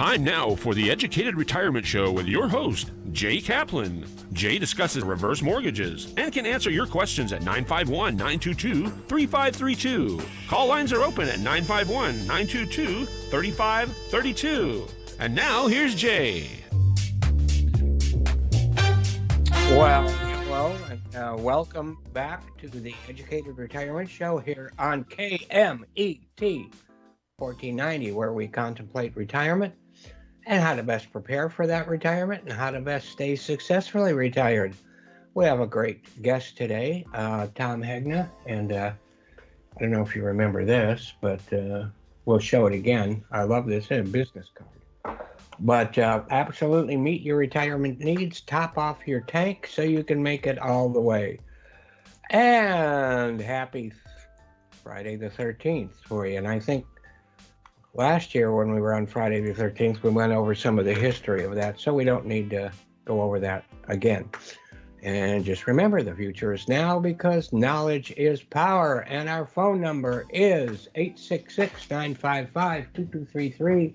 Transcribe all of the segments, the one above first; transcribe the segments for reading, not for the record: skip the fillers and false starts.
Time now for the Educated Retirement Show with your host, Jay Kaplan. Jay discusses reverse mortgages and can answer your questions at 951-922-3532. Call lines are open at 951-922-3532. And now here's Jay. Well, hello, and welcome back to the Educated Retirement Show here on KMET 1490, where we contemplate retirement and how to best prepare for that retirement and how to best stay successfully retired. We have a great guest today, Tom Hegna, and I don't know if you remember this, but we'll show it again. I love this. It's a business card. But absolutely meet your retirement needs, top off your tank so you can make it all the way. And happy Friday the 13th for you. And I think last year when we were on Friday the 13th, we went over some of the history of that, so we don't need to go over that again. And just remember, the future is now because knowledge is power. And our phone number is 866-955-2233.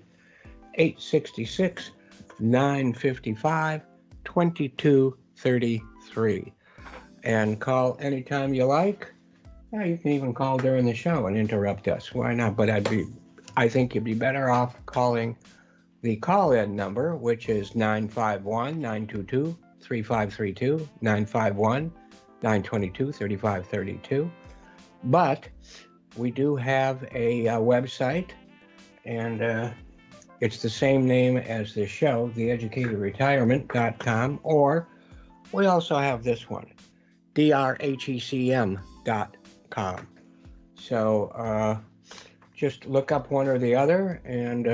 866-955-2233. And call anytime you like. Yeah, you can even call during the show and interrupt us. Why not? But I think you'd be better off calling the call-in number, which is 951-922-3532, 951-922-3532. But we do have a website, and it's the same name as the show, theeducatedretirement.com, or we also have this one, drhecm.com. So just look up one or the other, and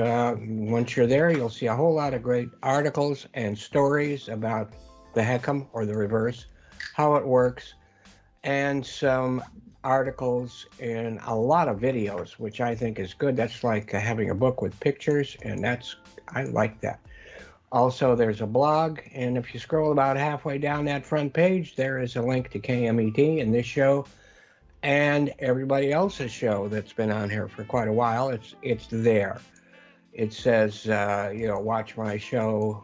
once you're there, you'll see a whole lot of great articles and stories about the HECM, or the reverse, how it works, and some articles and a lot of videos, which I think is good. That's like having a book with pictures, and I like that. Also, there's a blog, and if you scroll about halfway down that front page, there is a link to KMET and this show and everybody else's show that's been on here for quite a while. It's there. It says, watch my show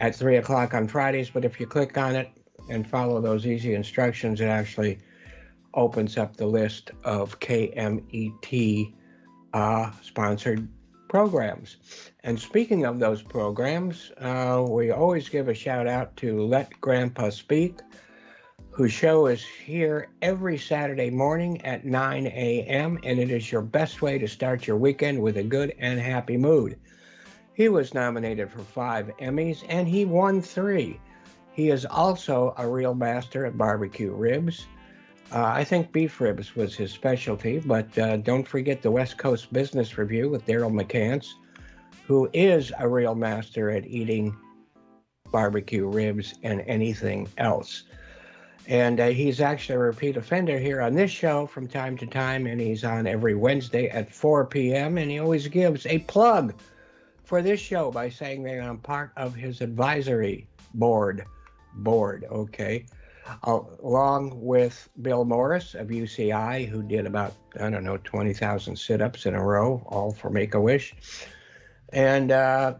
at 3 o'clock on Fridays, but if you click on it and follow those easy instructions, it actually opens up the list of KMET sponsored programs. And speaking of those programs, we always give a shout out to Let Grandpa Speak, whose show is here every Saturday morning at 9 a.m. and it is your best way to start your weekend with a good and happy mood. He was nominated for 5 Emmys and he won 3. He is also a real master at barbecue ribs. I think beef ribs was his specialty, but don't forget the West Coast Business Review with Daryl McCants, who is a real master at eating barbecue ribs and anything else. And he's actually a repeat offender here on this show from time to time, and he's on every Wednesday at 4 p.m., and he always gives a plug for this show by saying that I'm part of his advisory board, okay? Along with Bill Morris of UCI, who did about, 20,000 sit-ups in a row, all for Make-A-Wish. And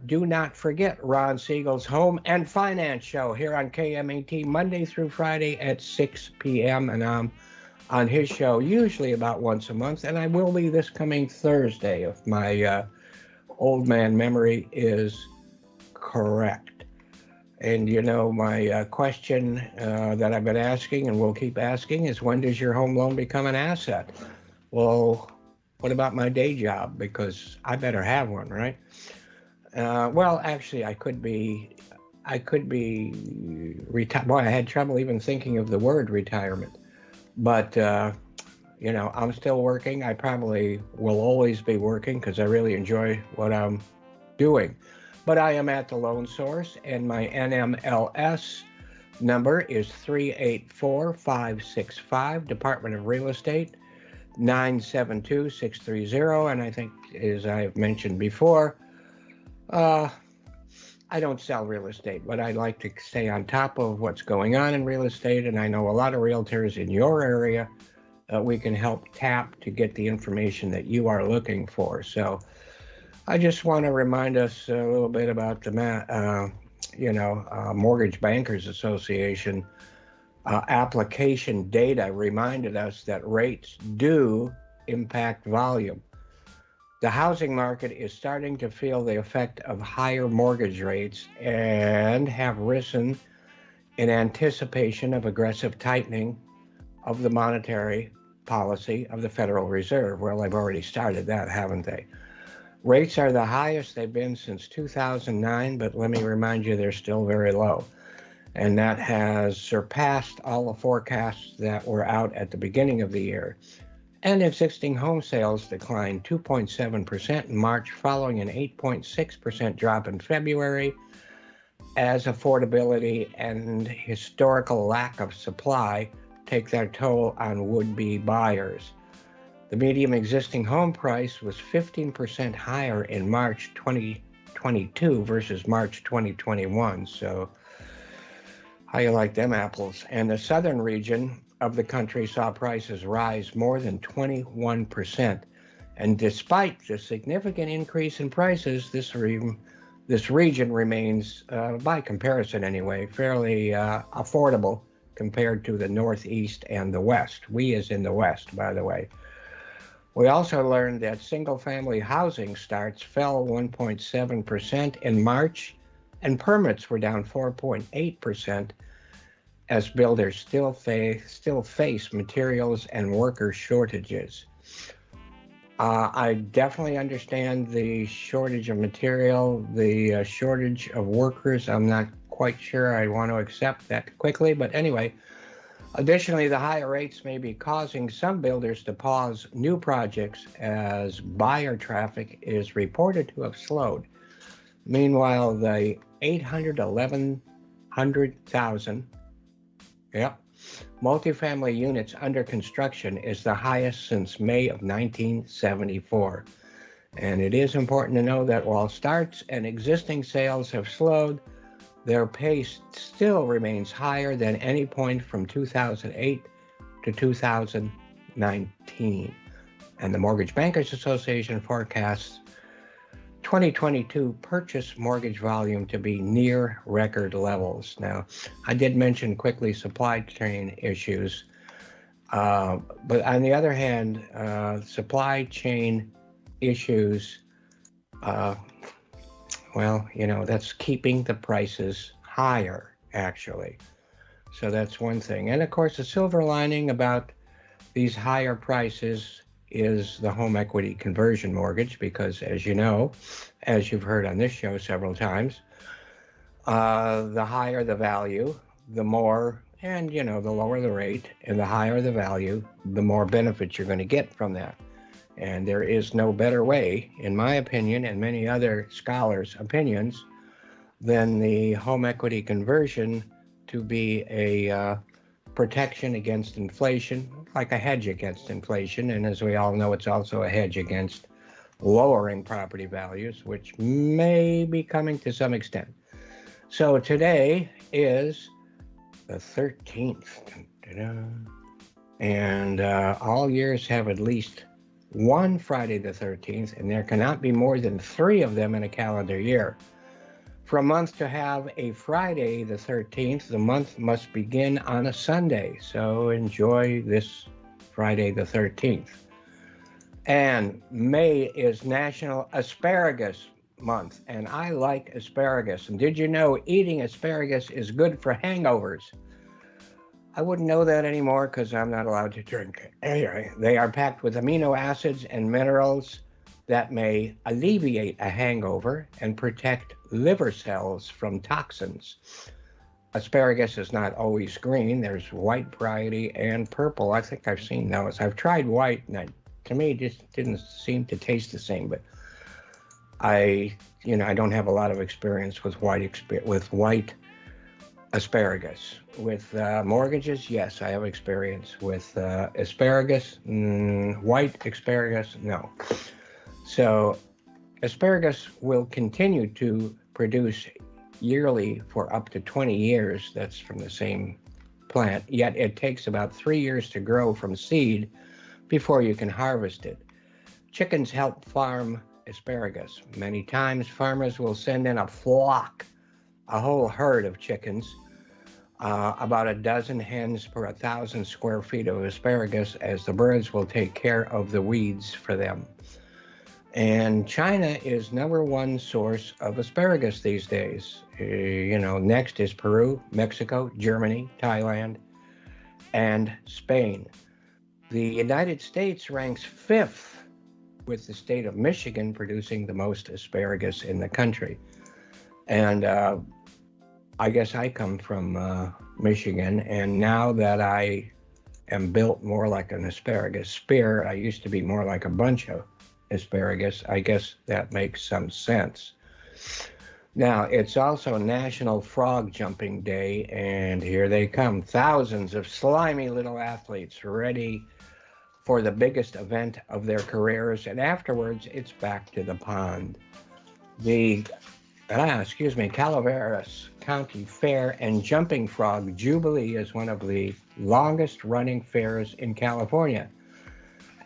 do not forget Ron Siegel's Home and Finance Show here on KMET Monday through Friday at 6 p.m. And I'm on his show usually about once a month, and I will be this coming Thursday if my old man memory is correct. And my question that I've been asking and will keep asking is, when does your home loan become an asset? Well, what about my day job? Because I better have one, right? Well, actually, I could be retired. Boy, I had trouble even thinking of the word retirement. But, I'm still working. I probably will always be working because I really enjoy what I'm doing. But I am at the Loan Source, and my NMLS number is 384565, Department of Real Estate, 972-630. And I think, as I've mentioned before, I don't sell real estate, but I like to stay on top of what's going on in real estate, and I know a lot of realtors in your area we can help tap to get the information that you are looking for. So I just want to remind us a little bit about the Mortgage Bankers Association application data reminded us that rates do impact volume. The housing market is starting to feel the effect of higher mortgage rates and have risen in anticipation of aggressive tightening of the monetary policy of the Federal Reserve. Well, they've already started that, haven't they? Rates are the highest they've been since 2009, but let me remind you, they're still very low. And that has surpassed all the forecasts that were out at the beginning of the year. And existing home sales declined 2.7% in March, following an 8.6% drop in February, as affordability and historical lack of supply take their toll on would-be buyers. The median existing home price was 15% higher in March 2022 versus March 2021. So how you like them apples? And the southern region of the country saw prices rise more than 21%. And despite the significant increase in prices, this region remains, by comparison anyway, fairly affordable compared to the Northeast and the West. We is in the West, by the way. We also learned that single-family housing starts fell 1.7% in March, and permits were down 4.8% as builders still face materials and worker shortages. I definitely understand the shortage of material, the shortage of workers. I'm not quite sure I want to accept that quickly, but anyway. Additionally, the higher rates may be causing some builders to pause new projects as buyer traffic is reported to have slowed. Meanwhile, the 811,000 multifamily units under construction is the highest since May of 1974. And it is important to know that while starts and existing sales have slowed, their pace still remains higher than any point from 2008 to 2019. And the Mortgage Bankers Association forecasts 2022 purchase mortgage volume to be near record levels. Now, I did mention quickly supply chain issues, but on the other hand, supply chain issues, that's keeping the prices higher, actually. So that's one thing. And of course, the silver lining about these higher prices is the home equity conversion mortgage, because as you know, as you've heard on this show several times, the higher the value, the more, and the lower the rate and the higher the value, the more benefits you're going to get from that. And there is no better way, in my opinion, and many other scholars' opinions, than the home equity conversion to be a protection against inflation, like a hedge against inflation. And as we all know, it's also a hedge against lowering property values, which may be coming to some extent. So today is the 13th. And all years have at least one Friday the 13th, and there cannot be more than 3 of them in a calendar year. For a month to have a Friday the 13th, the month must begin on a Sunday. So enjoy this Friday the 13th. And May is National Asparagus Month, and I like asparagus. And did you know eating asparagus is good for hangovers? I wouldn't know that anymore because I'm not allowed to drink it. Anyway, they are packed with amino acids and minerals that may alleviate a hangover and protect liver cells from toxins. Asparagus is not always green. There's white variety and purple. I think I've seen those. I've tried white, and to me, it just didn't seem to taste the same. But I don't have a lot of experience with white asparagus. With mortgages, yes, I have experience. With asparagus, white asparagus, no. So asparagus will continue to produce yearly for up to 20 years. That's from the same plant, yet it takes about 3 years to grow from seed before you can harvest it. Chickens help farm asparagus. Many times, farmers will send in a flock, a whole herd of chickens, about a dozen hens per 1,000 square feet of asparagus, as the birds will take care of the weeds for them. And China is number one source of asparagus these days. Next is Peru, Mexico, Germany, Thailand, and Spain. The United States ranks fifth, with the state of Michigan producing the most asparagus in the country. And I guess I come from Michigan, and now that I am built more like an asparagus spear, I used to be more like a bunch of asparagus. I guess that makes some sense. Now, it's also National Frog Jumping Day, and here they come. Thousands of slimy little athletes ready for the biggest event of their careers, and afterwards, it's back to the pond. The Calaveras County Fair and Jumping Frog Jubilee is one of the longest running fairs in California.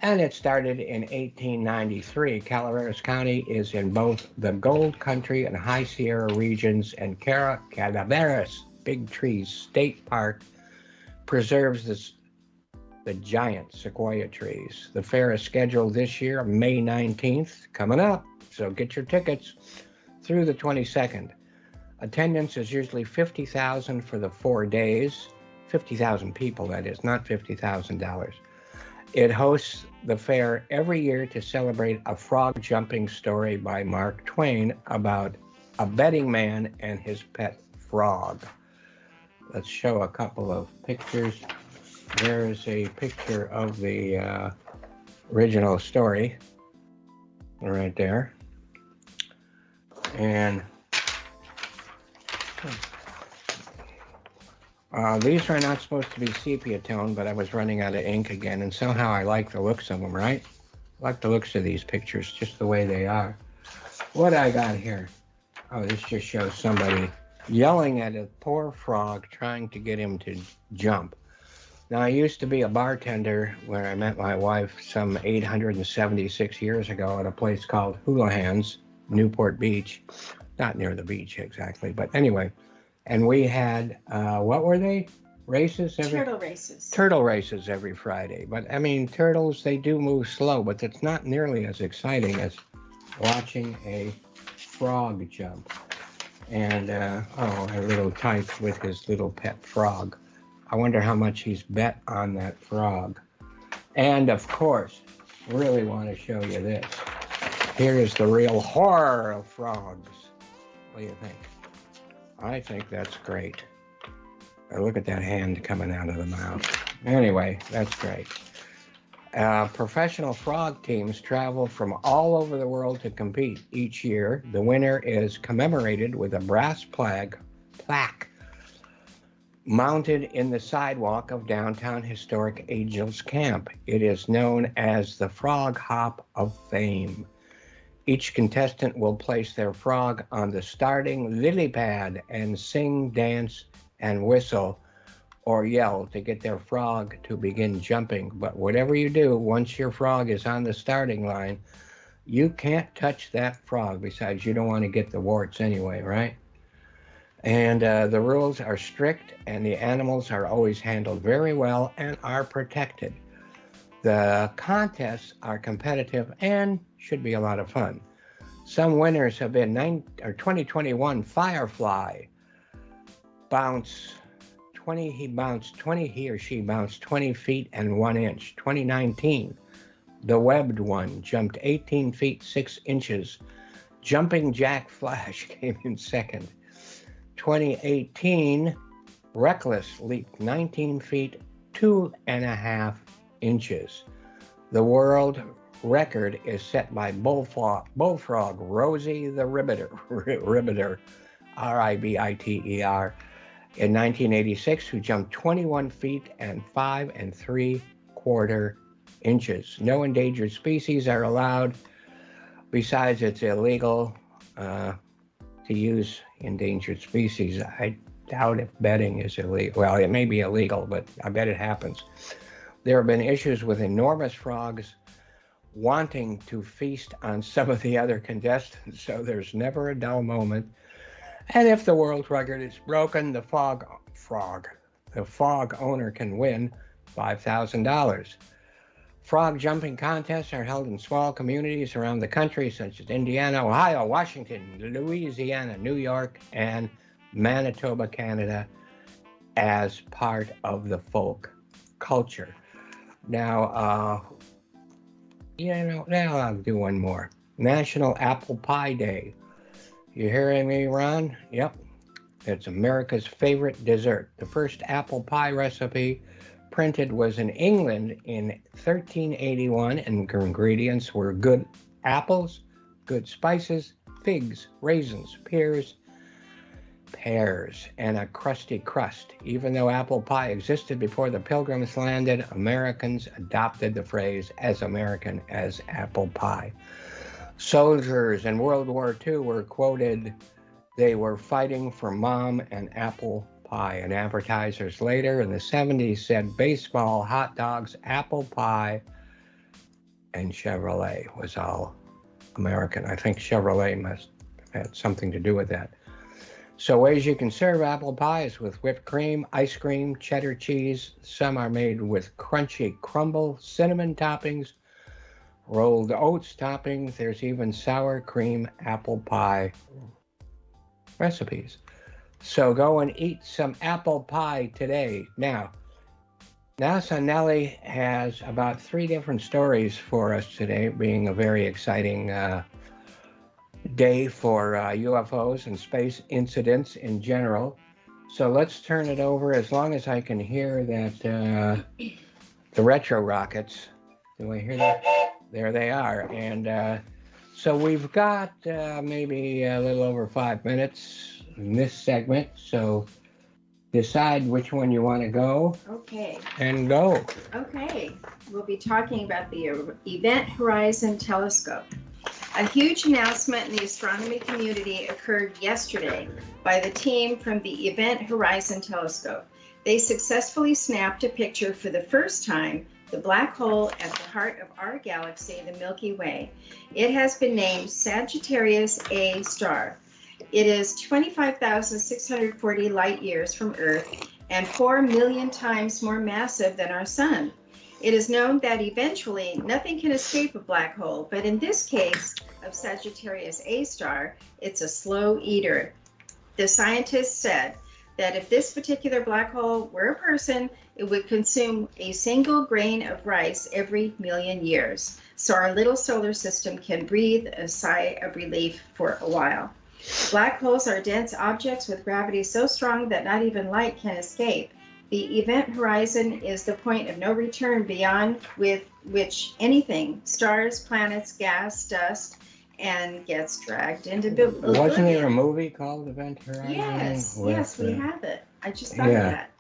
And it started in 1893. Calaveras County is in both the Gold Country and High Sierra regions, and Calaveras Big Trees State Park preserves the giant sequoia trees. The fair is scheduled this year, May 19th, coming up, so get your tickets through the 22nd. Attendance is usually 50,000 for the 4 days. 50,000 people, that is, not $50,000. It hosts the fair every year to celebrate a frog jumping story by Mark Twain about a betting man and his pet frog. Let's show a couple of pictures. There's a picture of the original story right there. And these are not supposed to be sepia tone, but I was running out of ink again, and somehow I like the looks of them, right? I like the looks of these pictures, just the way they are. What I got here? Oh, this just shows somebody yelling at a poor frog, trying to get him to jump. Now, I used to be a bartender where I met my wife some 876 years ago at a place called Houlihan's, Newport Beach. Not near the beach exactly, but anyway. And we had, what were they? Races? Turtle races. Turtle races every Friday. But I mean, turtles, they do move slow, but it's not nearly as exciting as watching a frog jump. And, a little tyke with his little pet frog. I wonder how much he's bet on that frog. And of course, really want to show you this. Here is the real horror of frogs. What do you think? I think that's great. Look at that hand coming out of the mouth. Anyway, that's great. Professional frog teams travel from all over the world to compete each year. The winner is commemorated with a brass plaque mounted in the sidewalk of downtown historic Angels Camp. It is known as the Frog Hop of Fame. Each contestant will place their frog on the starting lily pad and sing, dance, and whistle or yell to get their frog to begin jumping. But whatever you do, once your frog is on the starting line, you can't touch that frog. Besides, you don't want to get the warts anyway, right? And the rules are strict, and the animals are always handled very well and are protected. The contests are competitive and should be a lot of fun. Some winners have been 2021 Firefly. He or she bounced 20 feet and 1 inch. 2019, the Webbed One jumped 18 feet 6 inches. Jumping Jack Flash came in second. 2018, Reckless leaped 19 feet 2.5 inches. The world record is set by bullfrog Rosie the Ribbiter, R-I-B-I-T-E-R, in 1986, who jumped 21 feet and 5 3/4 inches. No endangered species are allowed. Besides, it's illegal to use endangered species. I doubt if betting is illegal. Well, it may be illegal, but I bet it happens. There have been issues with enormous frogs. wanting to feast on some of the other contestants, so there's never a dull moment. And if the world record is broken, the frog owner can win $5,000. Frog jumping contests are held in small communities around the country, such as Indiana, Ohio, Washington, Louisiana, New York, and Manitoba, Canada, as part of the folk culture. Now, now I'll do one more. National Apple Pie Day. You hearing me, Ron? Yep. It's America's favorite dessert. The first apple pie recipe printed was in England in 1381, and ingredients were good apples, good spices, figs, raisins, pears, and a crusty crust. Even though apple pie existed before the Pilgrims landed, Americans adopted the phrase as American as apple pie. Soldiers in World War II were quoted, "They were fighting for mom and apple pie," and advertisers later in the 70s said baseball, hot dogs, apple pie, and Chevrolet was all American. I think Chevrolet must have had something to do with that. So ways you can serve apple pie is with whipped cream, ice cream, cheddar cheese. Some are made with crunchy crumble, cinnamon toppings, rolled oats toppings. There's even sour cream apple pie recipes. So go and eat some apple pie today. Now Nellie has about 3 different stories for us today, being a very exciting day for UFOs and space incidents in general. So let's turn it over, as long as I can hear that the retro rockets. Do I hear that? There they are. And so we've got maybe a little over 5 minutes in this segment. So decide which one you want to go. Okay. And go. Okay. We'll be talking about the Event Horizon Telescope. A huge announcement in the astronomy community occurred yesterday by the team from the Event Horizon Telescope. They successfully snapped a picture for the first time the black hole at the heart of our galaxy, the Milky Way. It has been named Sagittarius A star. It is 25,640 light years from Earth and 4 million times more massive than our sun. It is known that eventually nothing can escape a black hole, but in this case of Sagittarius A star, it's a slow eater. The scientists said that if this particular black hole were a person, it would consume a single grain of rice every million years. So our little solar system can breathe a sigh of relief for a while. Black holes are dense objects with gravity so strong that not even light can escape. The event horizon is the point of no return beyond which anything, stars, planets, gas, dust, and gets dragged into oblivion. Wasn't there a movie called Event Horizon? Yes, we have it. I just thought of that.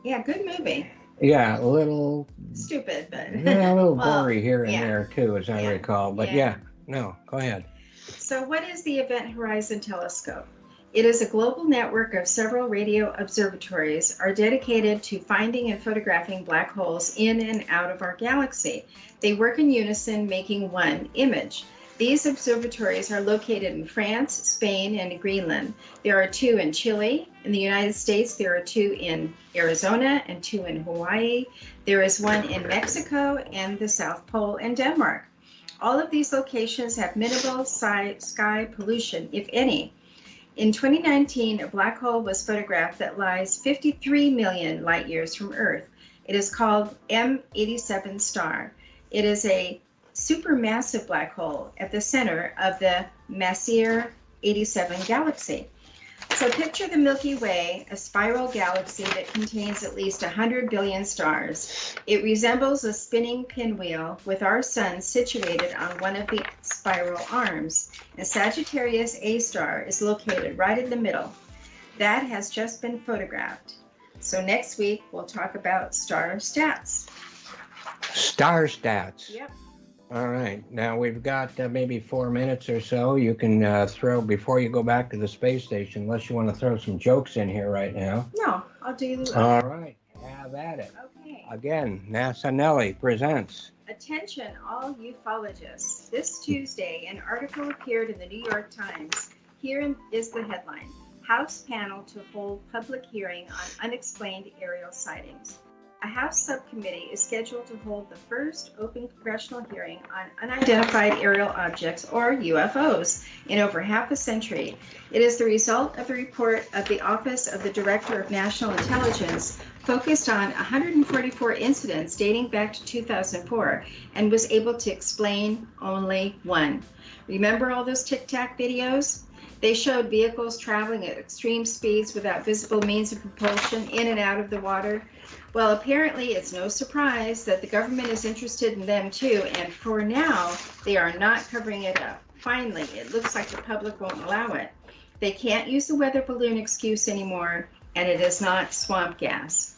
Yeah, good movie. Yeah, a little stupid, but yeah, a little blurry here and there too, as I recall. But no, go ahead. So what is the Event Horizon Telescope? It is a global network of several radio observatories are dedicated to finding and photographing black holes in and out of our galaxy. They work in unison, making one image. These observatories are located in France, Spain, and Greenland. There are 2 in Chile. In the United States, there are 2 in Arizona and 2 in Hawaii. There is 1 in Mexico and the South Pole and Denmark. All of these locations have minimal sky pollution, if any. In 2019, a black hole was photographed that lies 53 million light years from Earth. It is called M87 star. It is a supermassive black hole at the center of the Messier 87 galaxy. So picture the Milky Way, a spiral galaxy that contains at least 100 billion stars. It resembles a spinning pinwheel with our sun situated on one of the spiral arms. And Sagittarius A star is located right in the middle. That has just been photographed. So next week, we'll talk about star stats. Star stats. Yep. All right. Now we've got maybe 4 minutes or so. You can throw, before you go back to the space station, unless you want to throw some jokes in here right now. No, I'll do All right. Have at it. Okay. Again, NASA Nellie presents Attention, all ufologists. This Tuesday, an article appeared in the New York Times. Here is the headline: House panel to hold public hearing on unexplained aerial sightings. A House subcommittee is scheduled to hold the first open congressional hearing on unidentified aerial objects, or UFOs, in over half a century. It is the result of the report of the Office of the Director of National Intelligence, focused on 144 incidents dating back to 2004, and was able to explain only one. Remember all those Tic Tac videos? They showed vehicles traveling at extreme speeds without visible means of propulsion in and out of the water. Well, apparently it's no surprise that the government is interested in them too, and for now, they are not covering it up. Finally, it looks like the public won't allow it. They can't use the weather balloon excuse anymore, and it is not swamp gas.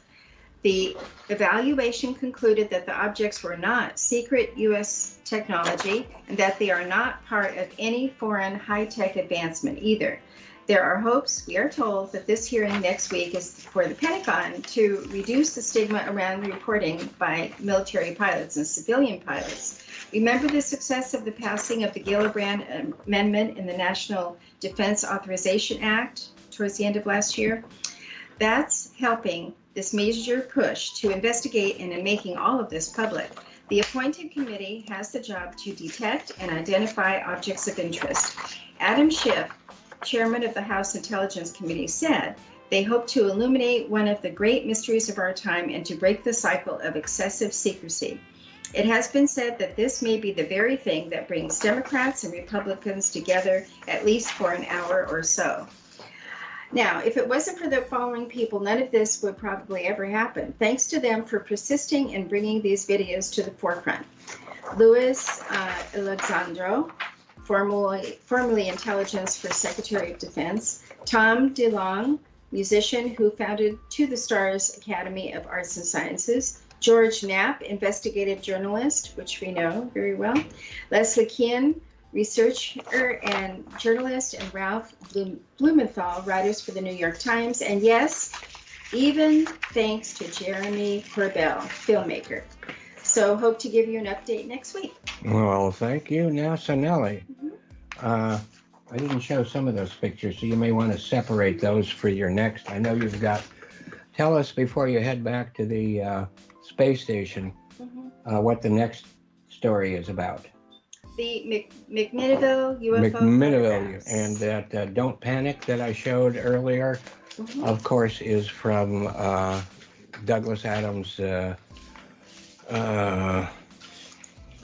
The evaluation concluded that the objects were not secret U.S. technology and that they are not part of any foreign high-tech advancement either. There are hopes, we are told, that this hearing next week is for the Pentagon to reduce the stigma around reporting by military pilots and civilian pilots. Remember the success of the passing of the Gillibrand Amendment in the National Defense Authorization Act towards the end of last year? That's helping this major push to investigate and in making all of this public. The appointed committee has the job to detect and identify objects of interest. Adam Schiff, chairman of the House Intelligence Committee, said they hope to illuminate one of the great mysteries of our time and to break the cycle of excessive secrecy. It has been said that this may be the very thing that brings Democrats and Republicans together, at least for an hour or so. Now, if it wasn't for the following people, none of this would probably ever happen. Thanks to them for persisting and bringing these videos to the forefront. Luis Alexandro, formerly Intelligence for Secretary of Defense. Tom DeLonge, musician who founded To the Stars Academy of Arts and Sciences. George Knapp, investigative journalist, which we know very well. Leslie Kean, researcher and journalist, and Ralph Blumenthal, writers for the New York Times. And yes, even thanks to Jeremy Corbell, filmmaker. So hope to give you an update next week. Well, thank you, NASA Nelly. I didn't show some of those pictures, so you may want to separate those for your next. I know you've got. Tell us before you head back to the space station what the next story is about. The McMinnville UFO. McMinnville, and that Don't Panic that I showed earlier, of course, is from Douglas Adams. His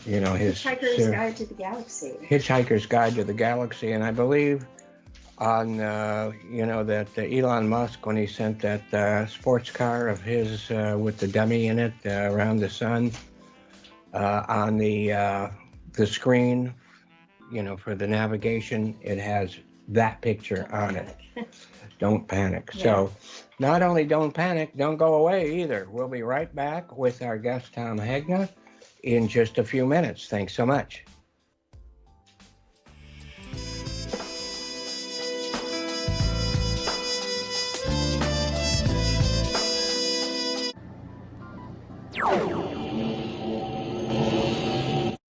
Hitchhiker's Guide to the Galaxy. Hitchhiker's Guide to the Galaxy, and I believe on that Elon Musk, when he sent that sports car of his with the dummy in it around the sun, on the screen, for the navigation, it has that picture on it. Don't panic. Yeah. So not only don't panic, don't go away either. We'll be right back with our guest, Tom Hegna, in just a few minutes. Thanks so much.